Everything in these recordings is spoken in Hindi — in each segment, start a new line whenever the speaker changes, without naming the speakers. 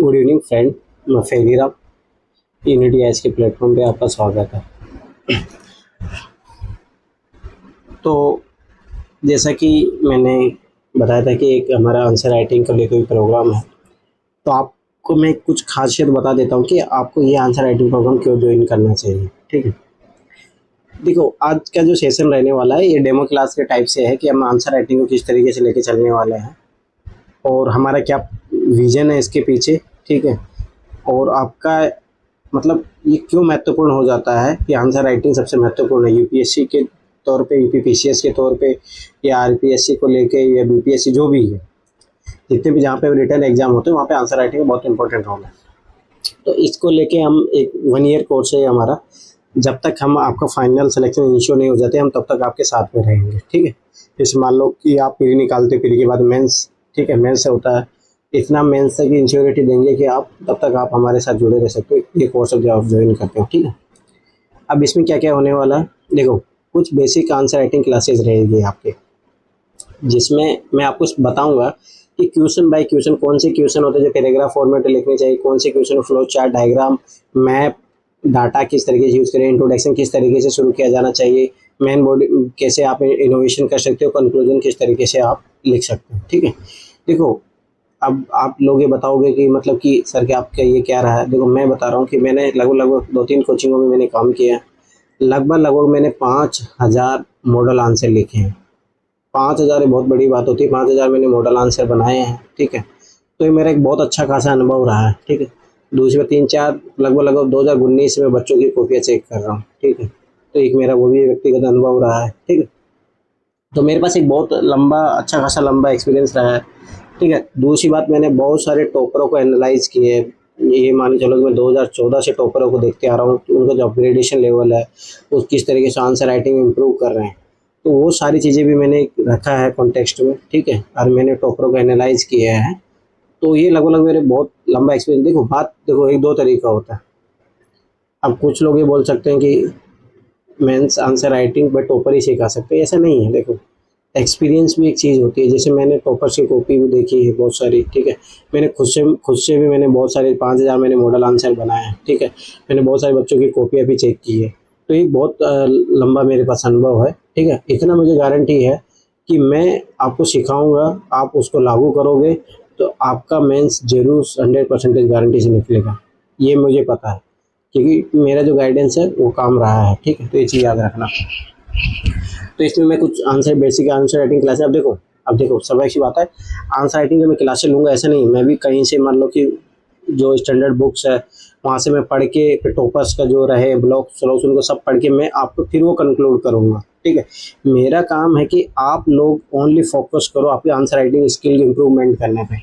गुड इवनिंग फ्रेंड, मैं फेरीराम। यूनिटी एज के प्लेटफॉर्म पे आपका स्वागत है। तो जैसा कि मैंने बताया था कि एक हमारा आंसर राइटिंग का लेकर प्रोग्राम है, तो आपको मैं कुछ खासियत बता देता हूँ कि आपको ये आंसर राइटिंग प्रोग्राम क्यों ज्वाइन करना चाहिए। ठीक है, देखो आज का जो सेशन रहने वाला है ये डेमो क्लास के टाइप से है कि हम आंसर राइटिंग को किस तरीके से लेके चलने वाले हैं और हमारा क्या विजन है इसके पीछे। ठीक है, और आपका मतलब ये क्यों महत्वपूर्ण हो जाता है कि आंसर राइटिंग सबसे महत्वपूर्ण है यूपीएससी के तौर पे, यूपीपीसीएस के तौर पे, या आरपीएससी को लेके, या बीपीएससी जो भी है, जितने भी जहाँ पे रिटर्न एग्जाम होते हैं वहाँ पे आंसर राइटिंग बहुत इंपॉर्टेंट रोल है। तो इसको लेके हम एक 1 ईयर कोर्स है हमारा, जब तक हम आपका फाइनल सिलेक्शन इंश्योर नहीं हो जाते हम तब तक आपके साथ में रहेंगे। ठीक है, जैसे मान लो कि आप प्री निकालते, प्री के बाद मेंस, ठीक है, मेंस से होता है, इतना मेंस तक इंश्योरिटी देंगे कि आप तब तक आप हमारे साथ जुड़े रह सकते हो ये कोर्स जब आप ज्वाइन करते हो। ठीक है, अब इसमें क्या क्या होने वाला है, देखो कुछ बेसिक आंसर राइटिंग क्लासेस रहेगी आपके, जिसमें मैं आपको बताऊंगा कि क्वेश्चन बाय क्वेश्चन कौन से क्वेश्चन होते हैं जो पैराग्राफ फॉर्मेट में लिखने चाहिए, कौन से question flow chart, diagram, map, data किस तरीके से यूज़ करें, इंट्रोडक्शन किस तरीके से शुरू किया जाना चाहिए, मेन बॉडी कैसे आप इनोवेशन कर सकते हो, कंक्लूजन किस तरीके से आप लिख सकते हो। ठीक है, देखो अब आप लोग ये बताओगे कि मतलब कि सर क्या आपका ये क्या रहा है। देखो मैं बता रहा हूँ कि मैंने लगभग 2-3 कोचिंगों में मैंने काम किया है, लगभग मैंने 5000 मॉडल आंसर लिखे हैं। 5000 बहुत बड़ी बात होती है, 5000 मैंने मॉडल आंसर बनाए हैं। ठीक है, तो ये मेरा एक बहुत अच्छा खासा अनुभव रहा है। ठीक है, दूसरी बात 3-4 लगभग 2019 में बच्चों की कॉपियाँ चेक कर रहा हूँ। ठीक है, तो एक मेरा वो भी व्यक्तिगत अनुभव रहा है। ठीक है, तो मेरे पास एक बहुत लंबा अच्छा खासा लंबा एक्सपीरियंस रहा है। ठीक है, दूसरी बात मैंने बहुत सारे टॉपरों को एनालाइज किए, ये मान के चलो कि मैं 2014 से टॉपरों को देखते आ रहा हूँ, तो उनका जो अपग्रेडेशन लेवल है वो किस तरीके से आंसर राइटिंग इम्प्रूव कर रहे हैं, तो वो सारी चीज़ें भी मैंने रखा है कॉन्टेक्स्ट में। ठीक है, और मैंने टॉपरों को एनालाइज किया है, तो ये लगभग मेरे बहुत लंबा एक्सपीरियंस। देखो बात देखो एक दो तरीका होता है। अब कुछ लोग ये बोल सकते हैं कि mains answer writing but topper ही सिखा सकते हैं, ऐसा नहीं है। देखो एक्सपीरियंस भी एक चीज़ होती है, जैसे मैंने टॉपर्स की कॉपी भी देखी है बहुत सारी। ठीक है, मैंने खुद से भी मैंने बहुत सारे 5000 मैंने मॉडल आंसर बनाए हैं। ठीक है, मैंने बहुत सारे बच्चों की कॉपियाँ भी चेक की है, तो एक बहुत लंबा मेरे पास अनुभव है। ठीक है, इतना मुझे गारंटी है कि मैं आपको सिखाऊंगा, आप उसको लागू करोगे तो आपका मेंस जरूर 100% गारंटी से निकलेगा, ये मुझे पता है, क्योंकि मेरा जो गाइडेंस है वो काम रहा है। ठीक है, तो ये चीज़ याद रखना। तो इसमें मैं कुछ answer basic answer writing class है। अब देखो सब ऐसी बात है, आंसर राइटिंग जो मैं क्लासें लूँगा ऐसा नहीं, मैं भी कहीं से मान लो कि जो स्टैंडर्ड बुक्स है वहाँ से मैं पढ़ के फिर टॉपर्स का जो रहे ब्लॉग स्लॉग्स उनको सब पढ़ के मैं आपको फिर वो कंक्लूड करूँगा। ठीक है, मेरा काम है कि आप लोग ओनली फोकस करो आपके आंसर राइटिंग स्किल इम्प्रूवमेंट करने पे।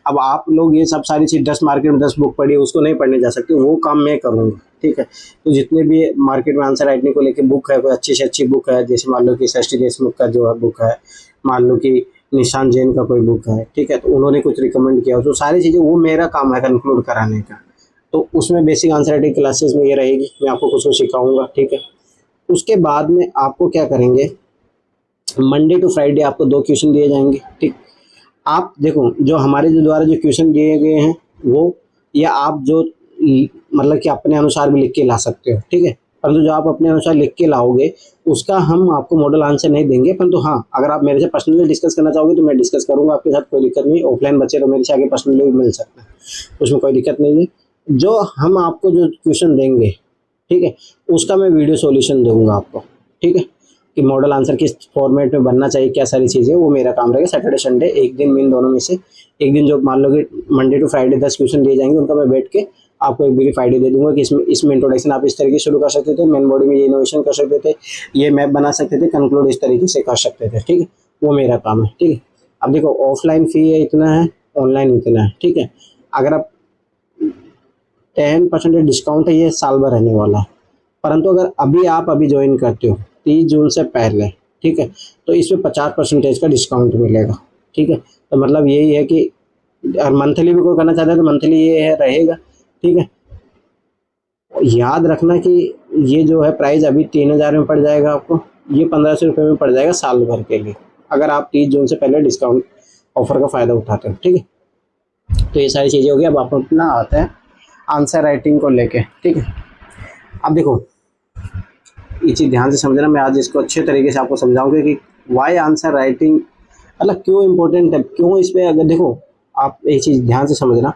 अब आप लोग ये सब सारी चीज़ 10 मार्केट में 10 बुक पढ़ी उसको नहीं पढ़ने जा सकते, वो काम मैं करूँगा। ठीक है, तो जितने भी मार्केट में आंसर राइटिंग को लेके बुक है, कोई अच्छी से अच्छी बुक है, जैसे मान लो कि सृष्टि देशमुख का जो है बुक है, मान लो कि निशांत जैन का कोई बुक है। ठीक है, तो उन्होंने कुछ रिकमेंड किया, तो सारी चीज़ें वो मेरा काम है कंक्लूड कराने का। तो उसमें बेसिक आंसर राइटिंग क्लासेस में ये रहेगी, मैं आपको कुछ सिखाऊंगा। ठीक है, उसके बाद में आपको क्या करेंगे, मंडे टू फ्राइडे आपको 2 क्वेश्चन दिए जाएंगे। ठीक, आप देखो जो हमारे जो द्वारा जो क्वेश्चन दिए गए हैं वो, या आप जो मतलब कि अपने अनुसार भी लिख के ला सकते हो। ठीक है, परंतु जो आप अपने अनुसार लिख के लाओगे उसका हम आपको मॉडल आंसर नहीं देंगे, परंतु हाँ अगर आप मेरे से पर्सनली डिस्कस करना चाहोगे तो मैं डिस्कस करूंगा आपके साथ, कोई दिक्कत नहीं। ऑफलाइन बच्चे तो मेरे से आगे पर्सनली भी मिल सकते हैं, उसमें कोई दिक्कत नहीं है। जो हम आपको जो क्वेश्चन देंगे, ठीक है, उसका मैं वीडियो सॉल्यूशन दूंगा आपको। ठीक है, कि मॉडल आंसर किस फॉर्मेट में बनना चाहिए, क्या सारी चीज़ें, वो मेरा काम रहेगा। सैटरडे संडे एक दिन इन दोनों में से एक दिन, जो मान लो कि मंडे टू फ्राइडे 10 क्वेश्चन दिए जाएंगे उनका मैं बैठ के आपको एक ब्रीफ आइडिया दे दूंगा कि इसमें इंट्रोडक्शन आप इस तरीके से शुरू कर सकते थे, मेन बॉडी में ये इनोवेशन कर सकते थे, ये मैप बना सकते थे, कंक्लूड इस तरीके से कर सकते थे। ठीक है, वो मेरा काम है। ठीक है, अब देखो ऑफलाइन फ़ी है इतना है, ऑनलाइन इतना है। ठीक है, अगर आप 10% डिस्काउंट है, ये साल भर रहने वाला है, परंतु अगर अभी ज्वाइन करते हो 30 जून से पहले, ठीक है, तो इसमें 50% का डिस्काउंट मिलेगा। ठीक है, तो मतलब यही है कि और मंथली भी कोई करना चाहता है तो मंथली ये है रहेगा। ठीक है, याद रखना कि ये जो है प्राइस अभी 3000 में पड़ जाएगा आपको, ये 1500 रुपये में पड़ जाएगा साल भर के लिए, अगर आप 30 जून से पहले डिस्काउंट ऑफर का फ़ायदा उठाते हो। ठीक है, तो ये सारी चीज़ें होगी। अब आप अपना आते हैं आंसर राइटिंग को लेके, ठीक है। अब देखो ये चीज़ ध्यान से समझना, मैं आज इसको अच्छे तरीके से आपको समझाऊंगा कि वाई आंसर राइटिंग मतलब क्यों इम्पोर्टेंट है, क्यों इस पर। अगर देखो आप एक चीज़ ध्यान से समझना,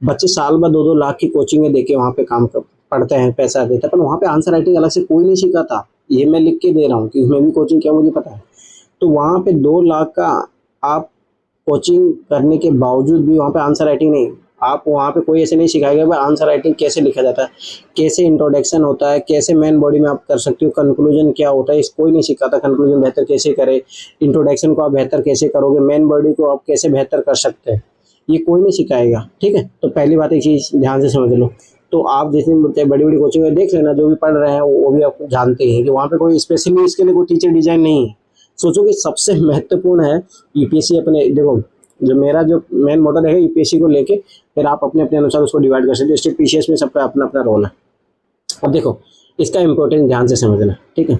बच्चे साल भर 2-2 लाख की कोचिंगें देके वहाँ पे काम कर पढ़ते हैं, पैसा देते हैं, पर वहाँ पे आंसर राइटिंग अलग से कोई नहीं सिखाता। ये मैं लिख के दे रहा हूँ क्योंकि मैं भी कोचिंग किया, मुझे पता है। तो वहाँ पे 2 लाख का आप कोचिंग करने के बावजूद भी वहाँ पे आंसर राइटिंग नहीं, आप वहाँ पे कोई ऐसे नहीं सिखाएगा भाई आंसर राइटिंग कैसे लिखा जाता है, कैसे इंट्रोडक्शन होता है, कैसे मेन बॉडी में आप कर सकते हो, कंक्लूजन क्या होता है, इस कोई नहीं सिखाता। कंक्लूजन बेहतर कैसे करें, इंट्रोडक्शन को आप बेहतर कैसे करोगे, मेन बॉडी को आप कैसे बेहतर कर सकते हैं, ये कोई नहीं सिखाएगा, ठीक है। तो पहली बात एक चीज़ ध्यान से समझ लो। तो आप जैसे बड़ी बड़ी कोचिंग में देख लेना, जो भी पढ़ रहे हैं वो भी आप जानते हैं कि वहाँ पे कोई स्पेशली इसके लिए कोई टीचर डिजाइन नहीं है। सोचो कि सबसे महत्वपूर्ण है यूपीएससी। अपने देखो जो मेरा जो मेन मॉडल है यूपीएससी को लेके, फिर आप अपने अपने अनुसार उसको डिवाइड कर सकते हो। स्टेट पीसीएस में सबका अपना अपना रोल है। अब देखो इसका इम्पोर्टेंस ध्यान से समझना, ठीक है।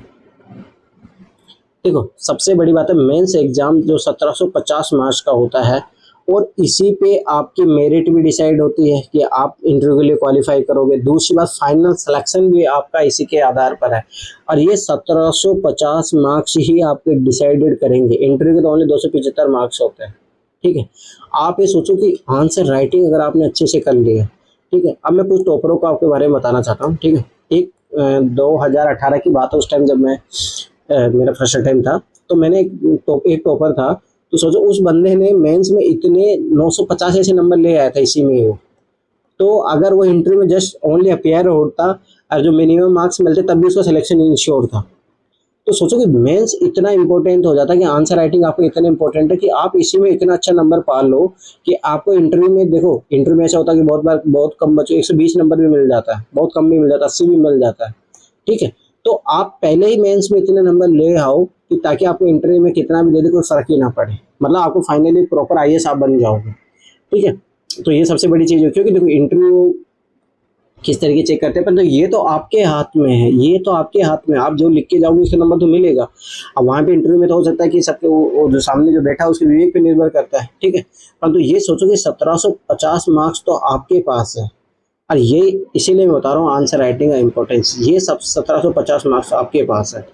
देखो सबसे बड़ी बात है मेंस एग्जाम जो 1750 मार्क्स का होता है, और इसी पे आपकी मेरिट भी डिसाइड होती है कि आप इंटरव्यू के लिए क्वालिफाई करोगे। दूसरी बात फाइनल सिलेक्शन भी आपका इसी के आधार पर है, और ये 1750 मार्क्स ही आपके डिसाइडेड करेंगे। इंटरव्यू के तो ओनली 275 मार्क्स होते हैं, ठीक है। आप ये सोचो कि आंसर राइटिंग अगर आपने अच्छे से कर लिया, ठीक है। अब मैं कुछ टॉपरों को आपके बारे में बताना चाहता हूँ, ठीक है। एक 2018 की बात है, उस टाइम जब मैं मेरा फर्स्ट टाइम था, तो मैंने एक टॉपर था। तो सोचो उस बंदे ने मेंस में इतने 950 ऐसे नंबर ले आया था इसी में वो। तो अगर वो इंटरव्यू में जस्ट ओनली अपियर होता और जो मिनिमम मार्क्स मिलते तब भी उसका सिलेक्शन इंश्योर था। तो सोचो कि मेंस इतना इंपॉर्टेंट हो जाता है कि आंसर राइटिंग आपको इतना इंपॉर्टेंट है कि आप इसी में इतना अच्छा नंबर पा लो कि आपको इंटरव्यू में, देखो इंटरव्यू में ऐसा होता है कि बहुत बार बहुत कम बच्चों 120 नंबर भी मिल जाता है, बहुत कम भी मिल जाता है, 80 भी मिल जाता है, ठीक है। तो आप पहले ही मेंस में इतने नंबर ले आओ कि ताकि आपको इंटरव्यू में कितना भी दे दे कोई फर्क ही ना पड़े, मतलब आपको फाइनली प्रॉपर आईएएस आप बन जाओगे, ठीक है। तो ये सबसे बड़ी चीज़ है, क्योंकि देखो इंटरव्यू किस तरीके चेक करते हैं, पर तो ये तो आपके हाथ में है, ये तो आपके हाथ में, आप जो लिख के जाओगे उसका नंबर तो मिलेगा। अब वहाँ पे इंटरव्यू में तो हो सकता है कि सबके वो जो सामने जो बैठा है उसके विवेक पे निर्भर करता है, ठीक है। परंतु ये सोचो कि 1750 मार्क्स तो आपके पास है, और ये इसीलिए मैं बता रहा हूँ आंसर राइटिंग का इम्पोर्टेंस। ये सब 1750 मार्क्स आपके पास है,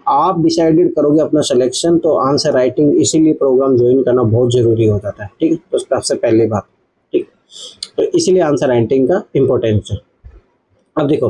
आप डिसाइडेड करोगे अपना सिलेक्शन। तो आंसर राइटिंग इसीलिए प्रोग्राम ज्वाइन करना बहुत ज़रूरी हो जाता है, ठीक है। तो सबसे पहली बात, ठीक, तो इसीलिए आंसर राइटिंग का इम्पोर्टेंस है। अब देखो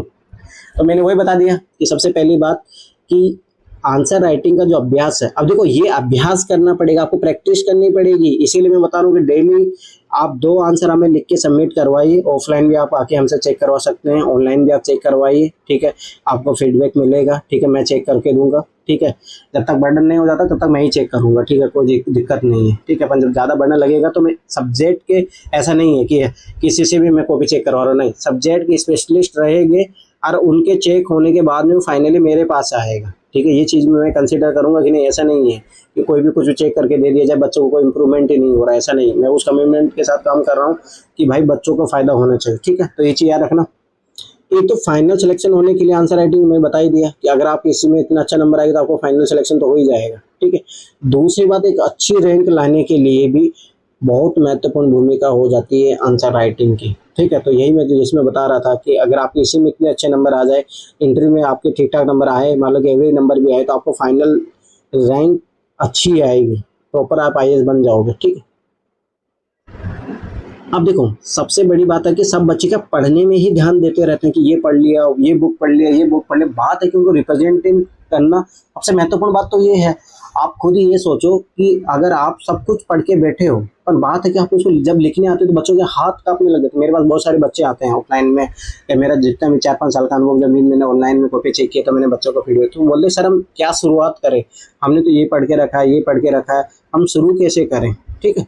तो मैंने वही बता दिया कि सबसे पहली बात कि आंसर राइटिंग का जो अभ्यास है, अब देखो ये अभ्यास करना पड़ेगा, आपको प्रैक्टिस करनी पड़ेगी। इसीलिए मैं बता रहा हूँ कि डेली आप 2 आंसर हमें लिख के सबमिट करवाइए। ऑफलाइन भी आप आके हमसे चेक करवा सकते हैं, ऑनलाइन भी आप चेक करवाइए, ठीक है। आपको फीडबैक मिलेगा, ठीक है, मैं चेक करके दूंगा, ठीक है। जब तक बर्डन नहीं हो जाता तब तक मैं ही चेक करूंगा, ठीक है, कोई दिक्कत नहीं है, ठीक है। पर जब ज़्यादा बर्डन लगेगा तो मैं सब्जेक्ट के, ऐसा नहीं है कि किसी से भी मैं कॉपी चेक करवा रहा हूँ, नहीं, सब्जेक्ट के स्पेशलिस्ट रहेंगे और उनके चेक होने के बाद में फाइनली मेरे पास आएगा, ठीक है। ये चीज़ में मैं कंसीडर करूंगा कि नहीं, ऐसा नहीं है कि कोई भी कुछ चेक करके दे दिया जाए, बच्चों को कोई इंप्रूवमेंट ही नहीं हो रहा है, ऐसा नहीं। मैं उस कमिटमेंट के साथ काम कर रहा हूँ कि भाई बच्चों को फायदा होना चाहिए, ठीक है। तो ये चीज़ याद रखना। एक तो फाइनल सिलेक्शन होने के लिए आंसर राइटिंग में बता ही दिया कि अगर आप इसी में इतना अच्छा नंबर आएगा तो आपको फाइनल सिलेक्शन तो हो ही जाएगा, ठीक है। दूसरी बात, एक अच्छी रैंक लाने के लिए भी बहुत महत्वपूर्ण भूमिका हो जाती है आंसर राइटिंग की, ठीक है। तो यही मैं जिसमें बता रहा था कि अगर आपके इसी में इतने अच्छे नंबर आ जाए, इंटरव्यू में आपके ठीक ठाक नंबर आए, मान लो कि एवरेज नंबर भी आए, तो आपको फाइनल रैंक अच्छी आएगी, प्रॉपर आप आईएएस बन जाओगे, ठीक है। अब देखो सबसे बड़ी बात है कि सब बच्चे क्या पढ़ने में ही ध्यान देते रहते हैं कि ये पढ़ लिया, ये बुक पढ़ लिया, ये बुक पढ़ लिया। बात है कि उनको रिप्रेजेंटिंग करना, सबसे महत्वपूर्ण बात तो ये है। आप खुद ही ये सोचो कि अगर आप सब कुछ पढ़ के बैठे हो, पर बात है कि आप उसको जब लिखने आते हो तो बच्चों के हाथ कांपने लग जाते हैं। मेरे पास बहुत सारे बच्चे आते हैं ऑफलाइन में, मेरा जितना भी 4-5 साल का अनुभव, जब मैंने ऑनलाइन में कॉपी चेक किया तो मैंने बच्चों को फीडबैक, तो बोलते सर हम क्या शुरुआत करें, हमने तो ये पढ़ के रखा है, ये पढ़ के रखा है, हम शुरू कैसे करें, ठीक है।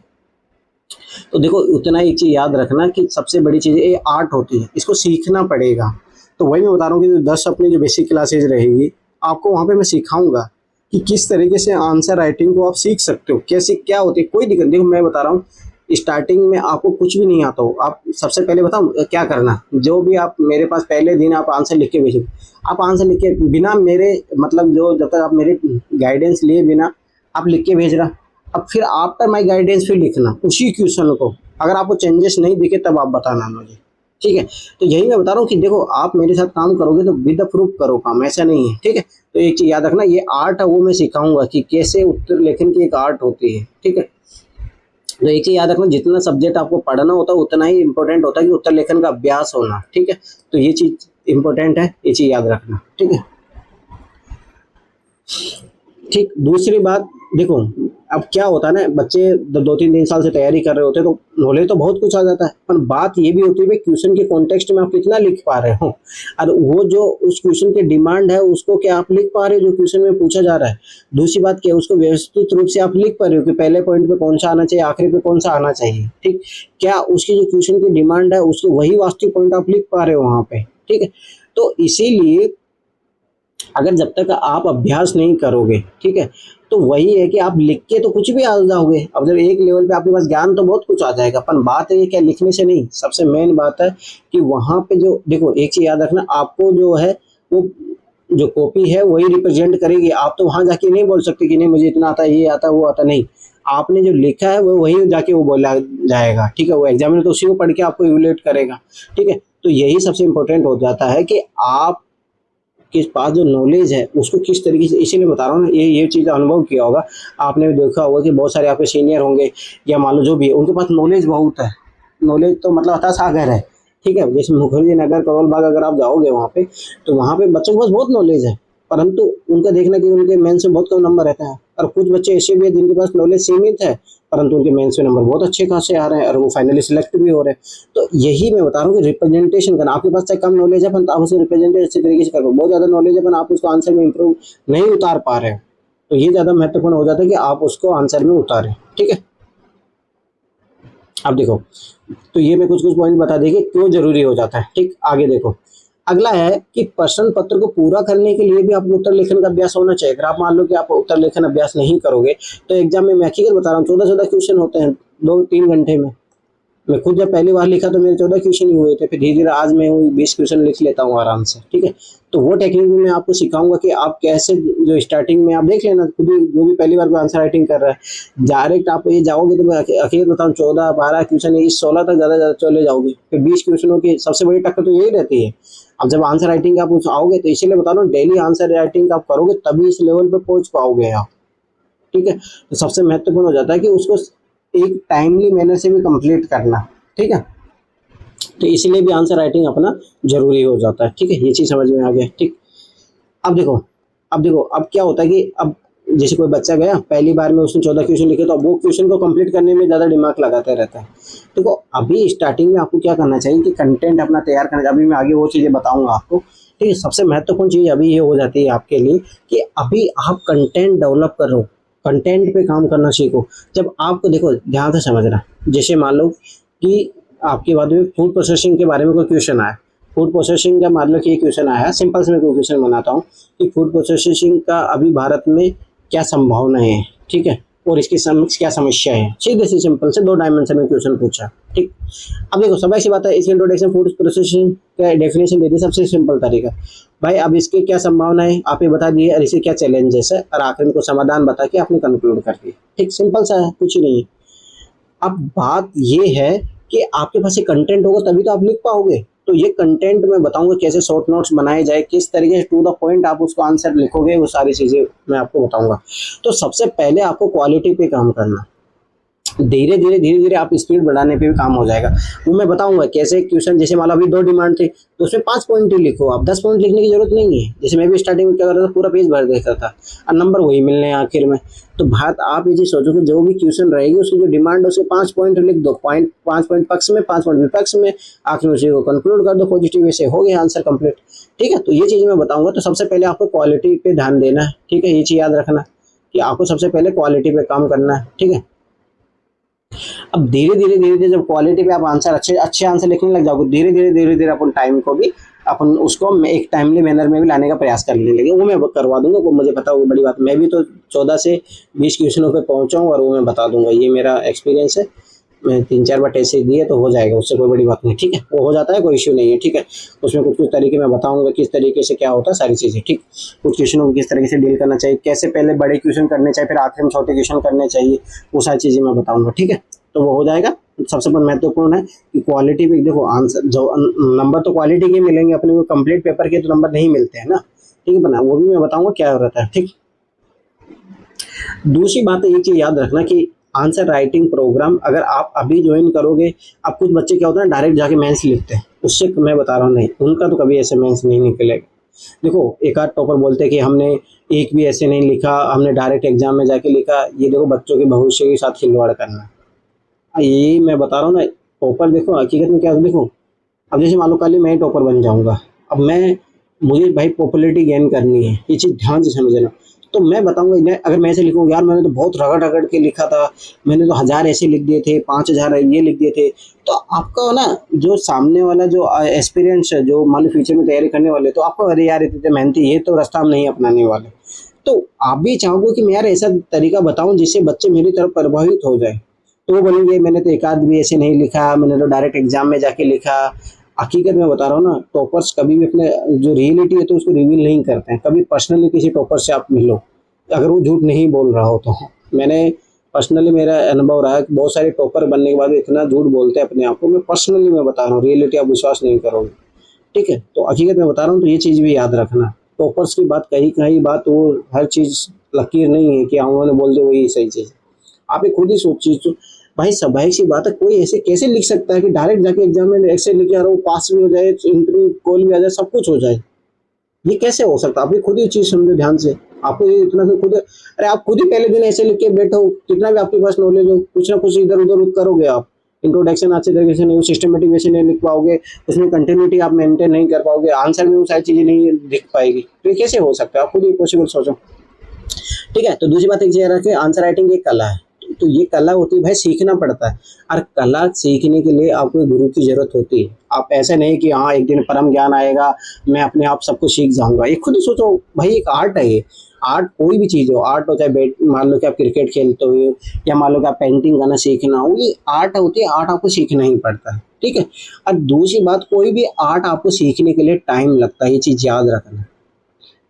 तो देखो उतना एक चीज़ याद रखना कि सबसे बड़ी चीज़ ये आर्ट होती है, इसको सीखना पड़ेगा। तो वही मैं बता रहा हूँ कि जो 10 अपनी जो बेसिक क्लासेज रहेगी, आपको वहाँ पे मैं सिखाऊंगा कि किस तरीके से आंसर राइटिंग को आप सीख सकते हो, कैसे क्या होती है। कोई दिक्कत, देखो मैं बता रहा हूँ स्टार्टिंग में आपको कुछ भी नहीं आता हो, आप सबसे पहले बताओ क्या करना, जो भी आप मेरे पास पहले दिन आप आंसर लिख के भेजो, आप आंसर लिख के बिना मेरे मतलब जो जब तक आप मेरे गाइडेंस लिए बिना आप लिख के भेज रहा, अब फिर आफ्टर माय गाइडेंस फिर लिखना उसी क्वेश्चन को, अगर आपको चेंजेस नहीं दिखे तब आप बताना मुझे, ठीक है। तो यही मैं बता रहा हूँ कि देखो आप मेरे साथ काम करोगे तो विद द प्रूफ करो काम, ऐसा नहीं है, ठीक है। तो एक चीज़ याद रखना, ये आर्ट है वो मैं सिखाऊंगा कि कैसे उत्तर लेखन की एक आर्ट होती है, ठीक है। तो एक चीज़ याद रखना, जितना सब्जेक्ट आपको पढ़ना होता है उतना ही इंपॉर्टेंट होता है कि उत्तर लेखन का अभ्यास होना, ठीक है। तो ये चीज़ इंपॉर्टेंट है, ये चीज़ याद रखना, ठीक है। ठीक, दूसरी बात देखो, अब क्या होता है ना, बच्चे 2-3 साल से तैयारी कर रहे होते हैं तो नॉलेज तो बहुत कुछ आ जाता है, पर बात ये भी होती है क्वेश्चन के कॉन्टेक्स्ट में आप कितना लिख पा रहे हो, और वो जो उस क्वेश्चन की डिमांड है उसको क्या आप लिख पा रहे हो जो क्वेश्चन में पूछा जा रहा है। दूसरी बात क्या है, उसको व्यवस्थित रूप से आप लिख पा रहे हो कि पहले पॉइंट पे कौन सा आना चाहिए, आखिरी पे कौन सा आना चाहिए, ठीक। क्या उसकी जो क्वेश्चन की डिमांड है उसकी वही वास्तविक पॉइंट आप लिख पा रहे हो वहाँ पे, ठीक है। तो इसीलिए अगर जब तक आप अभ्यास नहीं करोगे, ठीक है, तो वही है कि आप लिख के तो कुछ भी आ जाओगे। अब जब एक लेवल पे आपके पास ज्ञान तो बहुत कुछ आ जाएगा, पर बात है क्या, लिखने से नहीं। सबसे मेन बात है कि वहाँ पे जो देखो, एक चीज याद रखना, आपको जो है वो जो कॉपी है वही रिप्रेजेंट करेगी। आप तो वहां जाके नहीं बोल सकते कि नहीं मुझे इतना आता है, ये आता है, वो आता नहीं। आपने जो लिखा है वो वही जाके वो बोला जाएगा, ठीक है। वो एग्जामिनर तो उसी को पढ़ के आपको इवैल्यूएट करेगा, ठीक है। तो यही सबसे इम्पोर्टेंट हो जाता है कि आप के पास जो नॉलेज है उसको किस तरीके से, इसीलिए बता रहा हूँ ना, ये चीज़ अनुभव किया होगा आपने, भी देखा होगा कि बहुत सारे आपके सीनियर होंगे या मान लो जो भी है, उनके पास नॉलेज बहुत है। नॉलेज तो मतलब अथा सागर है, ठीक है। जैसे मुखर्जी नगर, करोल बाग अगर आप जाओगे वहाँ पे, तो वहाँ पे बच्चों के पास बहुत नॉलेज है, परंतु उनका देखना कि उनके मेंस में बहुत कम नंबर रहता है। और कुछ बच्चे ऐसे भी हैं जिनके पास नॉलेज सीमित है, परंतु उनके मेंस में नंबर बहुत अच्छे खासे आ रहे हैं और वो फाइनली सिलेक्ट भी हो रहे हैं। तो यही मैं बता रहा हूँ कि रिप्रेजेंटेशन करना, आपके पास चाहे कम नॉलेज है पर आप उसे रिप्रेजेंटेशन अच्छे तरीके से करो। बहुत ज़्यादा नॉलेज है पर आप उसको आंसर में इंप्रूव नहीं उतार पा रहे हो, तो ये ज़्यादा महत्वपूर्ण हो जाता है कि आप उसको आंसर में उतारें, ठीक है। अब देखो, तो ये मैं कुछ कुछ पॉइंट बता दें कि क्यों जरूरी हो जाता है, ठीक। आगे देखो, अगला है कि प्रश्न पत्र को पूरा करने के लिए भी आपको उत्तर लेखन का अभ्यास होना चाहिए। अगर आप मान लो कि आप उत्तर लेखन अभ्यास नहीं करोगे तो एग्जाम में, मैं हकीकत बता रहा हूँ, 14-14 क्वेश्चन होते हैं 2-3 घंटे में। मैं खुद जब पहली बार लिखा तो मेरे 14 क्वेश्चन ही हुए थे, फिर धीरे धीरे आज मैं 20 क्वेश्चन लिख लेता हूँ आराम से, ठीक है। तो वो टेक्निक भी मैं आपको सिखाऊंगा कि आप कैसे, जो स्टार्टिंग में आप देख लेना खुद ही, जो भी पहली बार आंसर राइटिंग कर रहा है, डायरेक्ट आप ये जाओगे तो मैं हकीकत बताऊँ 14-12 क्वेश्चन, इस 16 तक ज़्यादा चले जाओगे। फिर 20 क्वेश्चनों की सबसे बड़ी टक्कर तो यही रहती है। अब जब आंसर राइटिंग आप आओगे, तो इसीलिए बता रहा हूँ डेली आंसर राइटिंग आप करोगे तभी इस लेवल पे पहुंच पाओगे आप, ठीक है। तो सबसे महत्वपूर्ण हो जाता है कि उसको एक टाइमली मैनर से भी कंप्लीट करना, ठीक है। तो इसलिए भी आंसर राइटिंग अपना जरूरी हो जाता है, ठीक है। ये चीज़ समझ में आ गया, ठीक। अब देखो अब क्या होता है कि अब जैसे कोई बच्चा गया पहली बार में, उसने 14 क्वेश्चन लिखे, तो अब वो क्वेश्चन को कंप्लीट करने में ज़्यादा दिमाग लगाता रहता है। देखो अभी स्टार्टिंग में आपको क्या करना चाहिए कि कंटेंट अपना तैयार करना चाहिए। अभी मैं आगे वो चीज़ें बताऊंगा आपको, ठीक है। सबसे महत्वपूर्ण चीज़ अभी ये हो जाती है आपके लिए कि अभी आप कंटेंट डेवलप करो, कंटेंट पे काम करना सीखो। जब आपको, देखो ध्यान से समझना, जैसे मान लो कि आपके बाद में फूड प्रोसेसिंग के बारे में कोई क्वेश्चन आया, फूड प्रोसेसिंग का मान लो कि ये क्वेश्चन आया, सिंपल से मैं कोई क्वेश्चन बनाता हूँ कि फूड प्रोसेसिंग का अभी भारत में क्या संभावनाएं हैं, ठीक है, और इसकी क्या समस्या है। सीधे से सिंपल से 2 डायमेंशन में क्वेश्चन पूछा, ठीक। अब देखो सब ऐसी बात है, इसकी इंट्रोडक्शन फूड प्रोसेसिंग का डेफिनेशन दे दी, सबसे सिंपल तरीका भाई। अब इसके क्या संभावनाएं आप ये बता दिए और इसके क्या चैलेंजेस है, और आखिर को समाधान बता के आपने कंक्लूड कर दिया, ठीक। सिंपल सा है, कुछ ही नहीं है। अब बात ये है कि आपके पास ये कंटेंट होगा तभी तो आप लिख पाओगे। तो ये कंटेंट मैं बताऊंगा कैसे शॉर्ट नोट्स बनाए जाए, किस तरीके से टू द पॉइंट आप उसको आंसर लिखोगे, वो सारी चीज़ें मैं आपको बताऊंगा। तो सबसे पहले आपको क्वालिटी पे काम करना, धीरे धीरे आप स्पीड बढ़ाने पे भी काम हो जाएगा। वो मैं बताऊंगा कैसे। क्वेश्चन जैसे मान लो अभी 2 डिमांड थी तो उसमें 5 पॉइंट ही लिखो आप, 10 पॉइंट लिखने की जरूरत नहीं है। जैसे मैं भी स्टार्टिंग में क्या करता था, पूरा पेज भर देता था और नंबर वही मिलने आखिर में। तो बात आप ये चीज सोचो कि जो भी क्वेश्चन रहेगी उसकी जो डिमांड है उसके 5 पॉइंट लिख दो, 5 पॉइंट पक्ष में, 5 पॉइंट विपक्ष में, आखिर में उसी को कंक्लूड कर दो पॉजिटिव वे से, हो गया आंसर कंप्लीट, ठीक है। तो ये चीज़ मैं बताऊंगा। तो सबसे पहले आपको क्वालिटी पे ध्यान देना है, ठीक है। ये चीज़ याद रखना कि आपको सबसे पहले क्वालिटी पे काम करना है, ठीक है। अब धीरे धीरे जब क्वालिटी पे आप आंसर अच्छे आंसर लिखने लग जाओगे, धीरे धीरे अपन टाइम को भी अपन उसको एक टाइमली मैनर में भी लाने का प्रयास करने लगे। वो मैं करवा दूंगा, वो मुझे पता, वो बड़ी बात। मैं भी तो 14 से 20 क्वेश्चनों पे पहुंचा हूँ और वो मैं बता दूंगा, ये मेरा एक्सपीरियंस है। मैं 3-4 बार टेस्ट दिए तो हो जाएगा, उससे कोई बड़ी बात नहीं, ठीक है। वो हो जाता है, कोई इश्यू नहीं है, ठीक है। उसमें कुछ तरीके मैं बताऊंगा किस तरीके से क्या होता है, सारी चीज़ें, ठीक। कुछ क्वेश्चनों को किस तरीके से डील करना चाहिए, कैसे पहले बड़े क्वेश्चन करने चाहिए, फिर आखिर में छोटे क्वेश्चन करने चाहिए, वो सारी चीज़ें मैं बताऊंगा, ठीक है। तो वो हो जाएगा। सबसे महत्वपूर्ण है कि क्वालिटी भी देखो, आंसर जो नंबर तो क्वालिटी के मिलेंगे अपने को, कंप्लीट पेपर के तो नंबर नहीं मिलते हैं ना, ठीक है बना, वो भी मैं बताऊंगा क्या रहता है। ठीक, दूसरी बात है, ये चीज याद रखना कि आंसर राइटिंग प्रोग्राम अगर आप अभी ज्वाइन करोगे, अब कुछ बच्चे क्या होता है डायरेक्ट जाके मेंस लिखते हैं, उससे मैं बता रहा हूँ नहीं, उनका तो कभी ऐसे मेंस नहीं निकलेगा। देखो एक आध टॉपर बोलते हैं कि हमने एक भी ऐसे नहीं लिखा, हमने डायरेक्ट एग्जाम में जाके लिखा, ये देखो बच्चों के भविष्य के साथ खिलवाड़ करना। यही मैं बता रहा हूँ ना, टॉपर देखो हकीकत में क्या है, देखो अब जैसे मान लो कल ही मैं टॉपर बन जाऊंगा, अब मुझे भाई पॉपुलैरिटी गेन करनी है, ये चीज़ ध्यान से समझना। तो मैं बताऊंगा इन्हें, अगर मैं ऐसे लिखूंगा यार मैंने तो बहुत रगड़ रगड़ के लिखा था, मैंने तो 1000 ऐसे लिख दिए थे, 5000 ये लिख दिए थे, तो आपका ना जो सामने वाला जो एक्सपीरियंस है, जो मान लो फ्यूचर में तैयारी करने वाले, तो आपको अरे यार इतने मेहनती, ये तो रास्ता हम नहीं अपनाने वाले। तो आप भी चाहोगे कि मैं यार ऐसा तरीका बताऊं जिससे बच्चे मेरी तरफ प्रभावित हो जाए, तो वो बोलेंगे मैंने तो एक आध भी ऐसे नहीं लिखा, मैंने तो डायरेक्ट एग्जाम में जाके लिखा। हकीकत में बता रहा हूँ ना, टॉपर्स कभी भी अपने जो रियलिटी है तो उसको रिवील नहीं करते हैं। कभी पर्सनली किसी टॉपर से आप मिलो, अगर वो झूठ नहीं बोल रहा हो तो। मैंने पर्सनली, मेरा अनुभव रहा है कि बहुत सारे टॉपर बनने के बाद भी इतना झूठ बोलते हैं अपने आप को। मैं पर्सनली मैं बता रहा हूँ, रियलिटी आप विश्वास नहीं करोगे, ठीक है। तो हकीकत में बता रहा हूँ, तो ये चीज़ भी याद रखना, टॉपर्स की बात कहीं कहीं बात, वो हर चीज़ लकीर नहीं है कि उन्होंने बोल दे वही सही चीज़। आप ये खुद ही सोचिए, तो भाई स्वाभाविक सी बात है, कोई ऐसे कैसे लिख सकता है कि डायरेक्ट जाके एग्जाम में ऐसे लिख आ रहा, वो पास भी हो जाए, इंटरव्यू कॉल भी आ जाए, सब कुछ हो जाए, ये कैसे हो सकता है? आप भी खुद ही चीज समझो ध्यान से। आपको ये इतना तो खुद, अरे आप खुद ही पहले दिन ऐसे लिख के बैठो, कितना भी आपके पास नॉलेज हो, कुछ ना कुछ इधर उधर करोगे आप, इंट्रोडक्शन अच्छे तरीके से नहीं, सिस्टमेटिक वैसे नहीं लिख पाओगे, उसमें कंटिन्यूटी आप मेंटेन नहीं कर पाओगे, आंसर में वो सारी चीजें नहीं दिख पाएगी, तो ये कैसे हो सकता है? आप खुद ही पॉसिबल सोचो, ठीक है। तो दूसरी बात एक चीज रखें, आंसर राइटिंग एक कला है, तो ये कला होती है भाई, सीखना पड़ता है, और कला सीखने के लिए आपको गुरु की जरूरत होती है। आप ऐसे नहीं कि हाँ एक दिन परम ज्ञान आएगा, मैं अपने आप सब कुछ सीख जाऊंगा। ये खुद ही सोचो भाई, एक आर्ट है ये, आर्ट कोई भी चीज़ हो, आर्ट हो चाहे बैट, मान लो कि आप क्रिकेट खेलते हो, या मान लो कि आप पेंटिंग करना सीखना हो, ये आर्ट होती है, आर्ट आपको सीखना ही पड़ता है, ठीक है। और दूसरी बात, कोई भी आर्ट आपको सीखने के लिए टाइम लगता है, ये चीज़ याद रखना,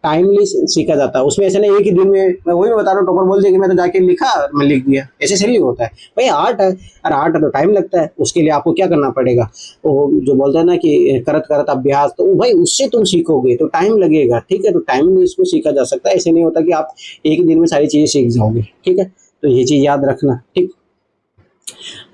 टाइमली सीखा जाता है, उसमें ऐसे नहीं एक ही दिन में, मैं वही बता रहा हूँ, टॉपर बोल दिया कि मैं तो जाके लिखा मैं लिख दिया, ऐसे से नहीं होता है भाई, आर्ट है, और आर्ट है तो टाइम लगता है, उसके लिए आपको क्या करना पड़ेगा, वो जो बोलते हैं ना कि करत करत अभ्यास, तो भाई उससे तुम सीखोगे तो टाइम लगेगा, ठीक है। तो टाइमली इसको सीखा जा सकता है, ऐसे नहीं होता कि आप एक ही दिन में सारी चीज़ें सीख जाओगे, ठीक है। तो ये चीज़ याद रखना, ठीक।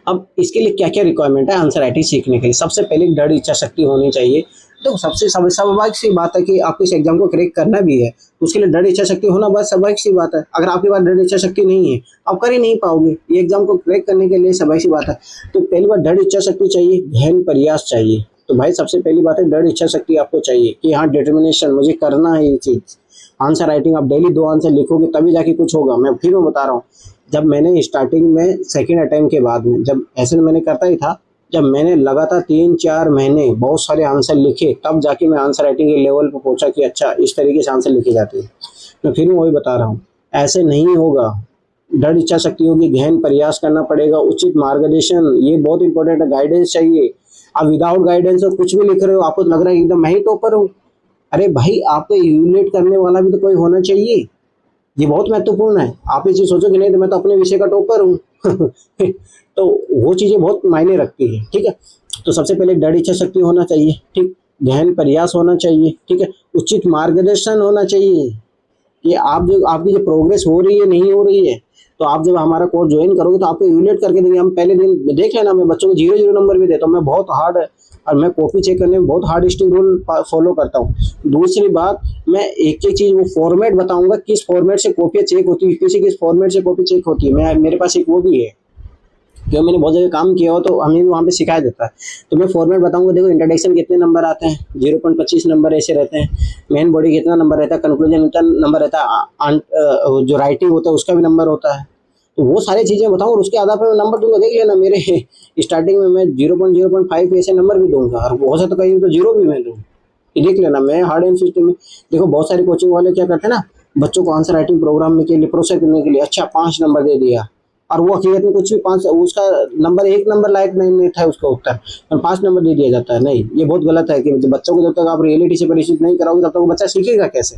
अब इसके लिए क्या क्या रिक्वायरमेंट है आंसर राइटिंग सीखने के लिए? सबसे पहले दृढ़ इच्छा शक्ति होनी चाहिए। तो सबसे स्वाभाविक सी बात है कि आपको इस एग्जाम को क्रैक करना भी है, तो उसके लिए दृढ़ इच्छा शक्ति होना बहुत स्वाभाविक सी बात है। अगर आपके पास दृढ़ इच्छा शक्ति नहीं है, आप कर ही नहीं पाओगे ये एग्जाम को क्रैक करने के लिए, स्वाभाविक सी बात है। तो पहली बात दृढ़ इच्छा शक्ति चाहिए, गहन प्रयास चाहिए। तो भाई सबसे पहली बात है दृढ़ इच्छा शक्ति आपको चाहिए कि हाँ डिटर्मिनेशन, मुझे करना है ये चीज़। आंसर राइटिंग आप डेली 2 आंसर लिखोगे तभी जाके कुछ होगा। मैं बता रहा हूँ, जब मैंने स्टार्टिंग में सेकेंड अटेम्प्ट के बाद में, जब ऐसे मैंने करता ही था, जब मैंने लगातार 3-4 महीने बहुत सारे आंसर लिखे, तब जाके मैं आंसर राइटिंग के लेवल पर पहुंचा कि अच्छा इस तरीके से आंसर लिखे जाते हैं। मैं फिर वही बता रहा हूँ, ऐसे नहीं होगा। दृढ़ इच्छा शक्ति होगी, गहन प्रयास करना पड़ेगा, उचित मार्गदर्शन, ये बहुत इंपॉर्टेंट है, गाइडेंस चाहिए। आप विदाउट गाइडेंस और कुछ भी लिख रहे हो, आपको लग रहा है एकदम मैं ही टॉपर हूँ, अरे भाई आपको इवैल्यूएट करने वाला भी तो कोई होना चाहिए, ये बहुत महत्वपूर्ण है। आप ये चीज़ सोचो कि नहीं तो मैं तो अपने विषय का टॉपर हूँ तो वो चीज़ें बहुत मायने रखती है, ठीक है। तो सबसे पहले दृढ़ इच्छा शक्ति होना चाहिए, ठीक, गहन प्रयास होना चाहिए, ठीक है, उचित मार्गदर्शन होना चाहिए कि आप जो आपकी जो प्रोग्रेस हो रही है नहीं हो रही है, तो आप जब हमारा कोर्स ज्वाइन करोगे तो आपको इवैल्यूएट करके देंगे। हम पहले दिन देख लेना, मैं बच्चों को 0-0 नंबर भी देता हूँ, मैं बहुत हार्ड, और मैं कॉपी चेक करने में बहुत हार्ड स्ट्रिक्ट रूल फॉलो करता हूँ। दूसरी बात, मैं एक एक चीज़ वो फॉर्मेट बताऊंगा, किस फॉर्मेट से कॉपी चेक होती है, किस फॉर्मेट से कॉपी चेक होती है। मेरे पास एक वो भी है, क्योंकि मैंने बहुत जगह काम किया हो तो हमें भी वहाँ पे सिखाया जाता है। तो मैं फॉर्मेट बताऊंगा, देखो इंट्रोडक्शन कितने नंबर आते हैं, 0.25 नंबर ऐसे रहते हैं, मेन बॉडी कितना नंबर रहता है, कंक्लूजन कितना नंबर रहता है, जो राइटिंग होता है उसका भी नंबर होता है। तो वो सारी चीज़ें बताऊँ और उसके आधार पर मैं नंबर दूंगा। देख लेना, मेरे स्टार्टिंग में मैं 0.05 ऐसे नंबर भी दूंगा, और बहुत सा तो कहीं तो 0 भी मैं दूँ, ये देख लेना। मैं हार्ड एंड सिस्टम में, देखो बहुत सारे कोचिंग वाले क्या करते हैं ना, बच्चों को आंसर राइटिंग प्रोग्राम में के लिए प्रोसेस करने के लिए अच्छा 5 नंबर दे दिया, और वो हकीकत में कुछ भी 5, उसका नंबर 1 नंबर लायक नहीं था उसका उत्तर, और 5 नंबर दे दिया जाता है। नहीं, ये बहुत गलत है कि बच्चों को जब तक आप रियलिटी से परिचित नहीं कराओगे तब तक वो बच्चा सीखेगा कैसे?